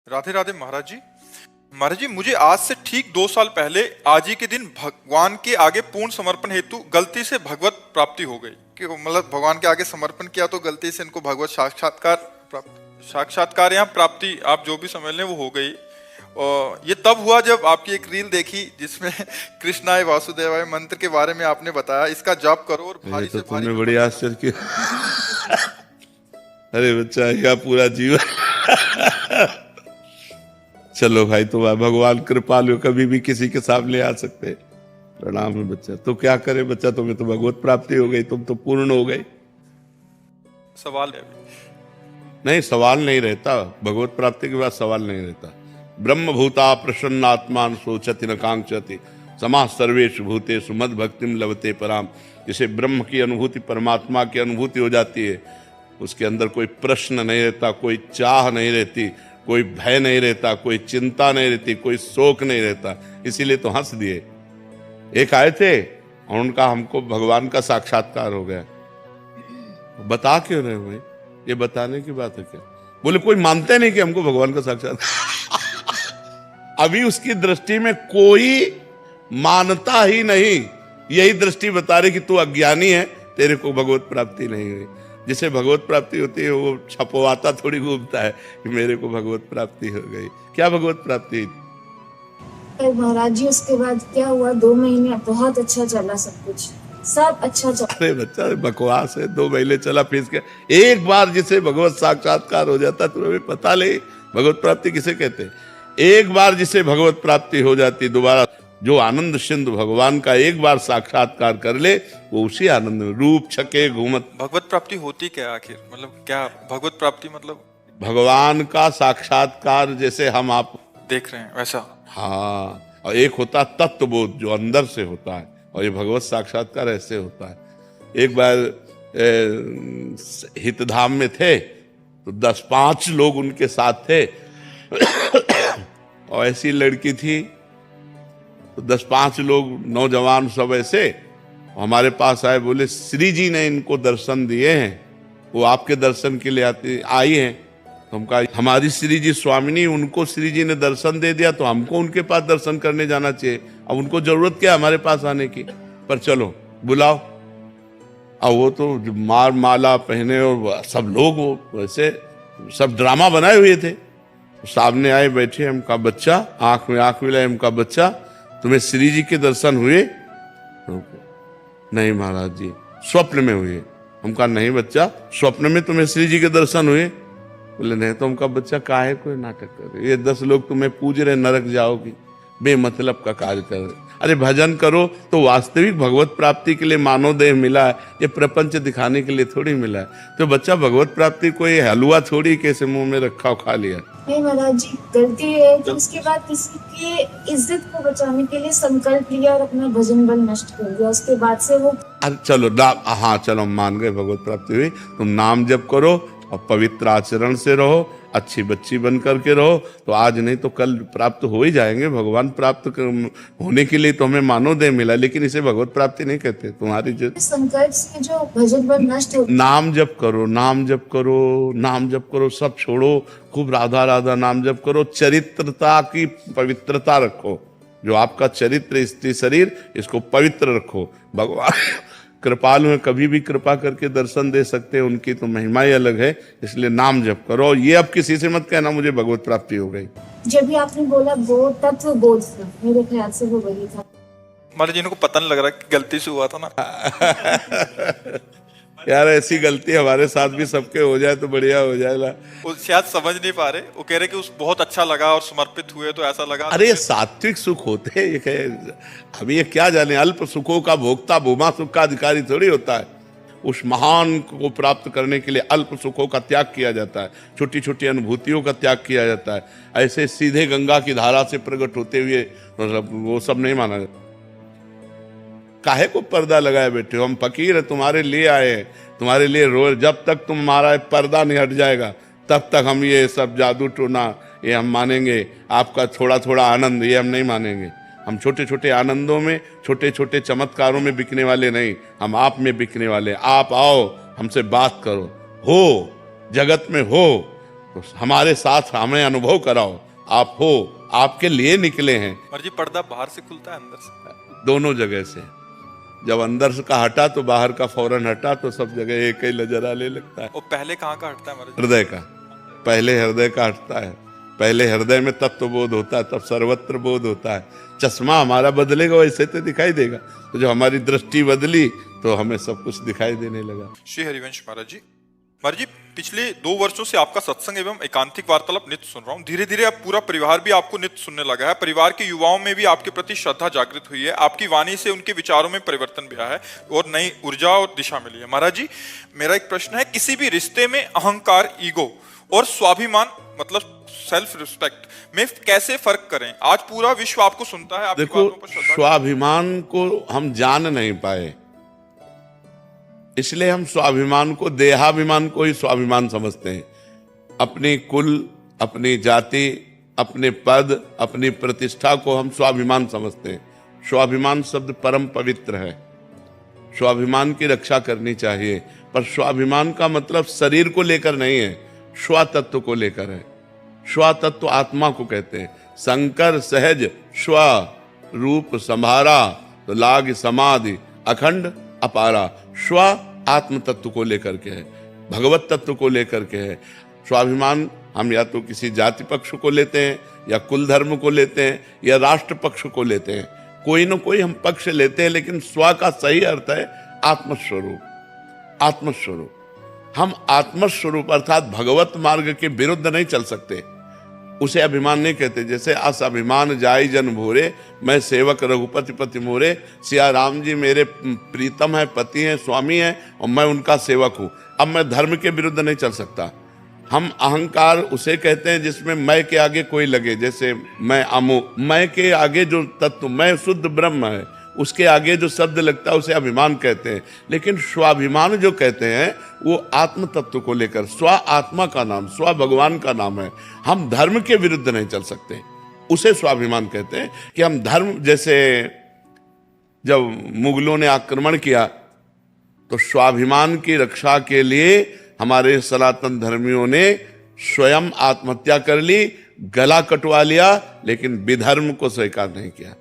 राधे राधे महाराज जी। महाराज जी, मुझे आज से ठीक 2 साल पहले आज ही के दिन भगवान के आगे पूर्ण समर्पण हेतु गलती से भगवत प्राप्ति हो गई। कि मतलब भगवान के आगे समर्पण किया तो गलती से इनको भगवत साक्षात्कार या प्राप्ति, आप जो भी समझ लें, वो हो गई। और ये तब हुआ जब आपकी एक रील देखी जिसमें कृष्णाय वासुदेवाय मंत्र के बारे में आपने बताया, इसका जाप करो और भारी तो से भारी। तुमने बड़ी आश्चर्य किया। अरे बच्चा, यह पूरा जीवन। चलो भाई, तुम भगवान कृपालु, कभी भी किसी के सामने आ सकते हैं। प्रणाम है बच्चा। तो क्या करे बच्चा, तुम्हें तो भगवत प्राप्ति हो गई, तुम तो पूर्ण हो गई। सवाल है नहीं, सवाल नहीं रहता। भगवत प्राप्ति के बाद सवाल नहीं रहता। ब्रह्म भूता प्रसन्नात्मान सोचति न कांक्षति समाः सर्वेषु भूतेषु मद भक्तिम लभते पराम। जिसे ब्रह्म की अनुभूति, परमात्मा की अनुभूति हो जाती है, उसके अंदर कोई प्रश्न नहीं रहता, कोई चाह नहीं रहती, कोई भय नहीं रहता, कोई चिंता नहीं रहती, कोई शोक नहीं रहता। इसीलिए तो हंस दिए। एक आए थे और उनका हमको भगवान का साक्षात्कार हो गया। बता क्यों रहे भाई, ये बताने की बात है क्या? बोले कोई मानते नहीं कि हमको भगवान का साक्षात्कार। अभी उसकी दृष्टि में कोई मानता ही नहीं। यही दृष्टि बता रही कि तू अज्ञानी है, तेरे को भगवत प्राप्ति नहीं हुई। जिसे भगवत प्राप्ति होती है वो छपवाता थोड़ी घूमता है कि मेरे को भगवत प्राप्ति हो गई। क्या भगवत प्राप्ति? महाराज जी, उसके बाद क्या हुआ? 2 महीने बहुत अच्छा चला, सब कुछ सब अच्छा चला। अरे बच्चा, बकवास है। 2 महीने चला, फिर क्या? एक बार जिसे भगवत साक्षात्कार हो जाता, तुम्हें पता नहीं भगवत प्राप्ति किसे कहते हैं। एक बार जिसे भगवत प्राप्ति हो जाती, दोबारा जो आनंद सिंधु भगवान का एक बार साक्षात्कार कर ले, वो उसी आनंद में रूप छके घूमत। भगवत प्राप्ति होती क्या आखिर? मतलब क्या भगवत प्राप्ति? मतलब भगवान का साक्षात्कार जैसे हम आप देख रहे हैं वैसा? हाँ। और एक होता तत्वबोध जो अंदर से होता है, और ये भगवत साक्षात्कार ऐसे होता है। एक बार हितधाम में थे तो 10-5 लोग उनके साथ थे। और ऐसी लड़की थी तो 10-5 लोग नौजवान सब ऐसे हमारे पास आए। बोले श्री जी ने इनको दर्शन दिए हैं, वो आपके दर्शन के लिए आई हैं। तो हम कहा हमारी श्री जी स्वामिनी, उनको श्री जी ने दर्शन दे दिया तो हमको उनके पास दर्शन करने जाना चाहिए। अब उनको जरूरत क्या हमारे पास आने की? पर चलो बुलाओ। अब वो तो मार माला पहने और सब लोग वो वैसे सब ड्रामा बनाए हुए थे। सामने आए, बैठे। हम कहा बच्चा, आंख में आंख मिलाए। हम कहा बच्चा, तुम्हें श्री जी के दर्शन हुए? नहीं महाराज जी, स्वप्न में हुए। हम कहा नहीं बच्चा, स्वप्न में तुम्हें श्री जी के दर्शन हुए? बोले नहीं। तो हम कहा बच्चा, काहे कोई नाटक कर रहे? ये 10 लोग तुम्हें पूज रहे, नरक जाओगी, बेमतलब का कार्य कर रहे। अरे भजन करो तो वास्तविक भगवत प्राप्ति के लिए मानव देह मिला है, ये प्रपंच दिखाने के लिए थोड़ी मिला है। तो बच्चा, भगवत प्राप्ति कोई हलवा थोड़ी कैसे मुंह में रखा और खा लिया। नहीं महाराज जी, गलती है कि उसके बाद किसी की इज्जत को बचाने के लिए संकल्प लिया और अपना भजन बल नष्ट कर दिया। उसके बाद से वो अरे चलो हाँ चलो, मान गए भगवत प्राप्ति हुई। तुम नाम जप करो और पवित्र आचरण से रहो, अच्छी बच्ची बन करके रहो, तो आज नहीं तो कल प्राप्त हो ही जाएंगे। भगवान प्राप्त होने के लिए तो हमें मानव देह मिला, लेकिन इसे भगवत प्राप्ति नहीं कहते। तुम्हारी संकल्प से जो भजन बल नष्ट हो। नाम जप करो, नाम जप करो, नाम जप करो, सब छोड़ो, खूब राधा राधा नाम जप करो। चरित्रता की पवित्रता रखो। जो आपका चरित्र, स्त्री शरीर, इसको पवित्र रखो। भगवान कृपालु है, कभी भी कृपा करके दर्शन दे सकते हैं। उनकी तो महिमा ही अलग है। इसलिए नाम जप करो। ये अब किसी से मत कहना मुझे भगवत प्राप्ति हो गई। जब भी आपने बोला बोध, तत्व बोध था, मेरे ख्याल से वो वही था। महाराज जी, इनको पता नहीं लग रहा कि गलती से हुआ था ना। यार ऐसी गलती हमारे साथ भी सबके हो जाए तो बढ़िया हो जाएगा। वो शायद समझ नहीं पा रहे। वो कह रहे कि उस बहुत अच्छा लगा और समर्पित हुए तो ऐसा लगा। अरे सात्विक सुख होते हैं ये। अभी ये क्या जाने, अल्प सुखों का भोक्ता भूमा सुख का अधिकारी थोड़ी होता है। उस महान को प्राप्त करने के लिए अल्प सुखों का त्याग किया जाता है, छोटी छोटी अनुभूतियों का त्याग किया जाता है। ऐसे सीधे गंगा की धारा से प्रकट होते हुए वो सब नहीं माना जाता। काहे को पर्दा लगाए बैठे हो? हम फकीर है, तुम्हारे लिए आए हैं, तुम्हारे लिए रोज। जब तक तुम्हारा पर्दा नहीं हट जाएगा तब तक हम ये सब जादू टोना ये हम मानेंगे। आपका थोड़ा थोड़ा आनंद ये हम नहीं मानेंगे। हम छोटे छोटे आनंदों में, छोटे छोटे चमत्कारों में बिकने वाले नहीं, हम आप में बिकने वाले। आप आओ, हमसे बात करो, हो जगत में हो, तो हमारे साथ हमें अनुभव कराओ, आप हो, आपके लिए निकले हैं। महाराज जी पर्दा बाहर से खुलता है अंदर से? दोनों जगह से। जब अंदर से का हटा तो बाहर का फौरन हटा, तो सब जगह एक ही नजर आने लगता है। और पहले कहाँ का हटता है महाराज जी? हृदय का, पहले हृदय का हटता है। पहले हृदय में तत्व बोध होता है, तब सर्वत्र बोध होता है। चश्मा हमारा बदलेगा वैसे तो दिखाई देगा, तो जब हमारी दृष्टि बदली तो हमें सब कुछ दिखाई देने लगा। श्री हरिवंश महाराज जी, महाराज जी पिछले 2 वर्षों से आपका सत्संग एवं एकांतिक वार्तालाप नित्य सुन रहा हूँ। धीरे धीरे अब पूरा परिवार भी आपको नित्य सुनने लगा है। परिवार के युवाओं में भी आपके प्रति श्रद्धा जागृत हुई है। आपकी वाणी से उनके विचारों में परिवर्तन भी आया है और नई ऊर्जा और दिशा मिली है। महाराज जी मेरा एक प्रश्न है, किसी भी रिश्ते में अहंकार, ईगो और स्वाभिमान मतलब सेल्फ रिस्पेक्ट में कैसे फर्क करें? आज पूरा विश्व आपको सुनता है, आपकी देखो, बातों पर श्रद्धा। स्वाभिमान को हम जान नहीं पाए, इसलिए हम स्वाभिमान को, देहाभिमान को ही स्वाभिमान समझते हैं। अपनी कुल, अपनी जाति, अपने पद, अपनी प्रतिष्ठा को हम स्वाभिमान समझते हैं। स्वाभिमान शब्द परम पवित्र है, स्वाभिमान की रक्षा करनी चाहिए। पर स्वाभिमान का मतलब शरीर को लेकर नहीं है, स्व तत्व को लेकर है। स्व तत्व आत्मा को कहते हैं। शंकर सहज स्व रूप संभारा, तो लाग समाधि अखंड अपारा। स्व आत्म तत्व को लेकर के है, भगवत तत्व को लेकर के है। स्वाभिमान हम या तो किसी जाति पक्ष को लेते हैं, या कुल धर्म को लेते हैं, या राष्ट्र पक्ष को लेते हैं। कोई ना कोई हम पक्ष लेते हैं, लेकिन स्व का सही अर्थ है आत्मस्वरूप। आत्मस्वरूप, हम आत्मस्वरूप अर्थात भगवत मार्ग के विरुद्ध नहीं चल सकते, उसे अभिमान नहीं कहते। जैसे अस अभिमान जाई जन भोरे, मैं सेवक रघुपति पति मोरे। सिया राम जी मेरे प्रीतम है, पति हैं, स्वामी हैं, और मैं उनका सेवक हूं। अब मैं धर्म के विरुद्ध नहीं चल सकता। हम अहंकार उसे कहते हैं जिसमें मैं के आगे कोई लगे। जैसे मैं अमुक, मैं के आगे जो तत्व, मैं शुद्ध ब्रह्म है, उसके आगे जो शब्द लगता है उसे अभिमान कहते हैं। लेकिन स्वाभिमान जो कहते हैं वो आत्म तत्व को लेकर, स्व आत्मा का नाम, स्व भगवान का नाम है। हम धर्म के विरुद्ध नहीं चल सकते, उसे स्वाभिमान कहते हैं। कि हम धर्म, जैसे जब मुगलों ने आक्रमण किया तो स्वाभिमान की रक्षा के लिए हमारे सनातन धर्मियों ने स्वयं आत्महत्या कर ली, गला कटवा लिया, लेकिन विधर्म को स्वीकार नहीं किया।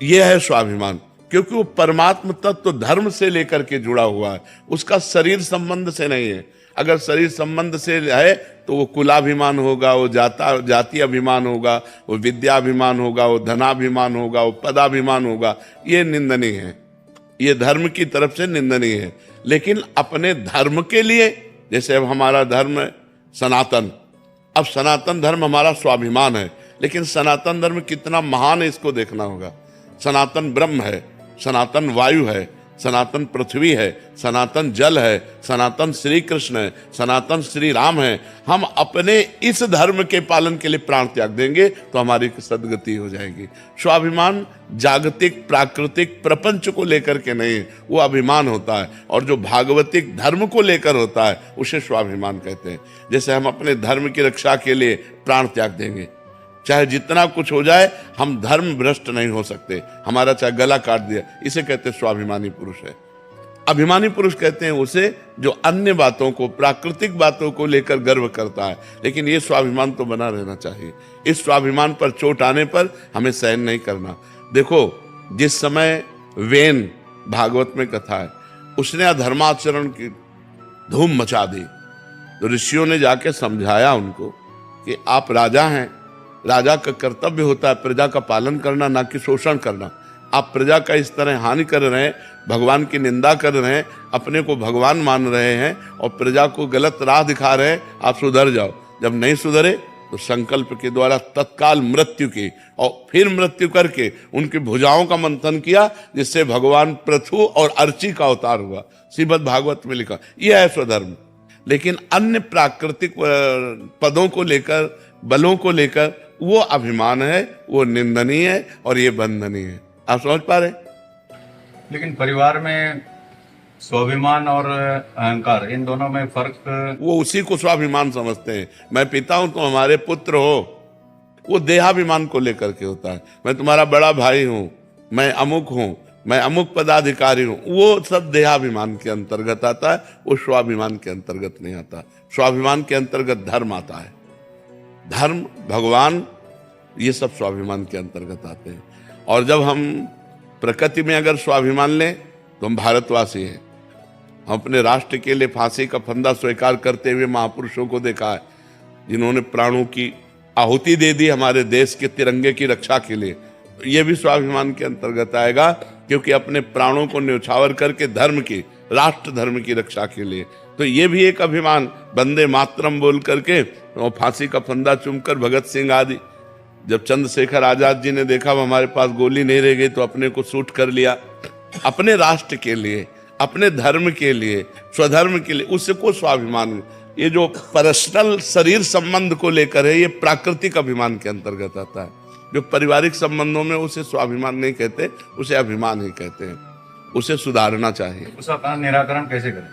यह है स्वाभिमान, क्योंकि वो परमात्म तत्व धर्म से लेकर के जुड़ा हुआ है, उसका शरीर संबंध से नहीं है। अगर शरीर संबंध से है तो वो कुलाभिमान होगा, वो जाति अभिमान होगा, वो विद्याभिमान होगा, वो धनाभिमान होगा, वो पदाभिमान होगा। ये निंदनीय है, ये धर्म की तरफ से निंदनीय है। लेकिन अपने धर्म के लिए, जैसे अब हमारा धर्म सनातन, अब सनातन धर्म हमारा स्वाभिमान है, लेकिन सनातन धर्म कितना महान है इसको देखना होगा। सनातन ब्रह्म है, सनातन वायु है, सनातन पृथ्वी है, सनातन जल है, सनातन श्री कृष्ण है, सनातन श्री राम है। हम अपने इस धर्म के पालन के लिए प्राण त्याग देंगे तो हमारी सदगति हो जाएगी। स्वाभिमान जागतिक प्राकृतिक प्रपंच को लेकर के नहीं, वो अभिमान होता है। और जो भागवतिक धर्म को लेकर होता है उसे स्वाभिमान कहते हैं। जैसे हम अपने धर्म की रक्षा के लिए प्राण त्याग देंगे, चाहे जितना कुछ हो जाए, हम धर्म भ्रष्ट नहीं हो सकते। हमारा चाहे गला काट दिया, इसे कहते हैं स्वाभिमानी पुरुष है। अभिमानी पुरुष कहते हैं उसे जो अन्य बातों को, प्राकृतिक बातों को लेकर गर्व करता है। लेकिन ये स्वाभिमान तो बना रहना चाहिए। इस स्वाभिमान पर चोट आने पर हमें सहन नहीं करना। देखो, जिस समय वेन भागवत में कथा है, उसने अधर्माचरण की धूम मचा दी, तो ऋषियों ने जाके समझाया उनको कि आप राजा हैं, राजा का कर्तव्य होता है प्रजा का पालन करना, ना कि शोषण करना। आप प्रजा का इस तरह हानि कर रहे हैं, भगवान की निंदा कर रहे हैं, अपने को भगवान मान रहे हैं और प्रजा को गलत राह दिखा रहे हैं। आप सुधर जाओ। जब नहीं सुधरे तो संकल्प के द्वारा तत्काल मृत्यु की, और फिर मृत्यु करके उनकी भुजाओं का मंथन किया, जिससे भगवान पृथु और अर्ची का अवतार हुआ। श्रीमद् भागवत में लिखा। यह है स्वधर्म। लेकिन अन्य प्राकृतिक पदों को लेकर, बलों को लेकर, वो अभिमान है, वो निंदनीय है और ये बंधनीय है। आप समझ पा रहे? लेकिन परिवार में स्वाभिमान और अहंकार, इन दोनों में फर्क? वो उसी को स्वाभिमान समझते हैं। मैं पिता हूं तो हमारे पुत्र हो, वो देहाभिमान को लेकर के होता है। मैं तुम्हारा बड़ा भाई हूं, मैं अमुक हूं, मैं अमुक पदाधिकारी हूं, वो सब देहाभिमान के अंतर्गत आता है, वो स्वाभिमान के अंतर्गत नहीं आता। स्वाभिमान के अंतर्गत धर्म आता है। धर्म, भगवान, ये सब स्वाभिमान के अंतर्गत आते हैं। और जब हम प्रकृति में अगर स्वाभिमान लें तो हम भारतवासी हैं। हम अपने राष्ट्र के लिए फांसी का फंदा स्वीकार करते हुए महापुरुषों को देखा है, जिन्होंने प्राणों की आहुति दे दी हमारे देश के तिरंगे की रक्षा के लिए। ये भी स्वाभिमान के अंतर्गत आएगा, क्योंकि अपने प्राणों को न्यौछावर करके धर्म की, राष्ट्र धर्म की रक्षा के लिए। तो ये भी एक अभिमान, वंदे मातरम बोल करके और फांसी का फंदा चूमकर भगत सिंह आदि। जब चंद्रशेखर आजाद जी ने देखा हमारे पास गोली नहीं रह गई तो अपने को शूट कर लिया, अपने राष्ट्र के लिए, अपने धर्म के लिए, स्वधर्म के लिए, उससे को स्वाभिमान। ये जो पर्सनल शरीर संबंध को लेकर है, ये प्राकृतिक अभिमान के अंतर्गत आता है। जो पारिवारिक संबंधों में उसे स्वाभिमान नहीं कहते, उसे अभिमान ही कहते हैं। उसे सुधारना चाहिए। उसका निराकरण कैसे करें?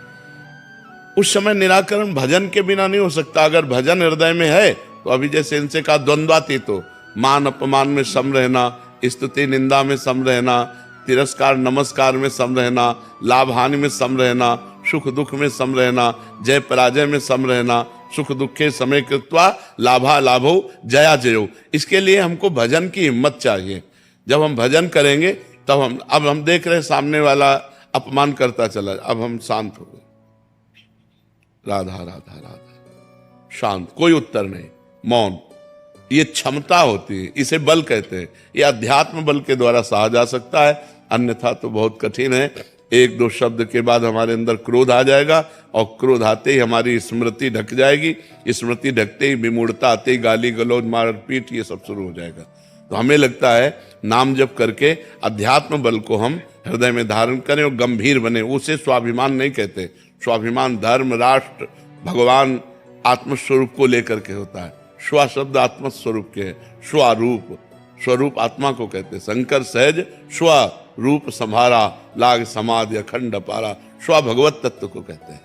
उस समय निराकरण भजन के बिना नहीं हो सकता। अगर भजन हृदय में है तो अभी जैसे इनसे कहा द्वंद्वातीत तो मान अपमान में सम रहना, स्तुति निंदा में सम रहना, तिरस्कार नमस्कार में सम रहना, लाभ हानि में सम रहना, सुख दुख में सम रहना, जय पराजय में सम रहना, सुख दुखे समय कृत्वा लाभा लाभो जया जयो। इसके लिए हमको भजन की हिम्मत चाहिए। जब हम भजन करेंगे तब अब हम देख रहे सामने वाला अपमान करता चला, अब हम शांत हो गए, राधा राधा राधा, शांत, कोई उत्तर नहीं, मौन। ये क्षमता होती है, इसे बल कहते हैं। ये अध्यात्म बल के द्वारा सहा जा सकता है, अन्यथा तो बहुत कठिन है। एक दो शब्द के बाद हमारे अंदर क्रोध आ जाएगा, और क्रोध आते ही हमारी स्मृति ढक जाएगी। स्मृति ढकते ही विमूढ़ता आते ही गाली गलौज मारपीट ये सब शुरू हो जाएगा। तो हमें लगता है नाम जप करके अध्यात्म बल को हम हृदय में धारण करें और गंभीर बने। उसे स्वाभिमान नहीं कहते। स्वाभिमान धर्म, राष्ट्र, भगवान, आत्मस्वरूप को लेकर के होता है। स्व शब्द आत्मस्वरूप के है। स्वरूप, स्वरूप आत्मा को कहते। शंकर सहज स्व रूप संभारा, लाग समाधि अखंड पारा, स्व भगवत तत्व को कहते हैं।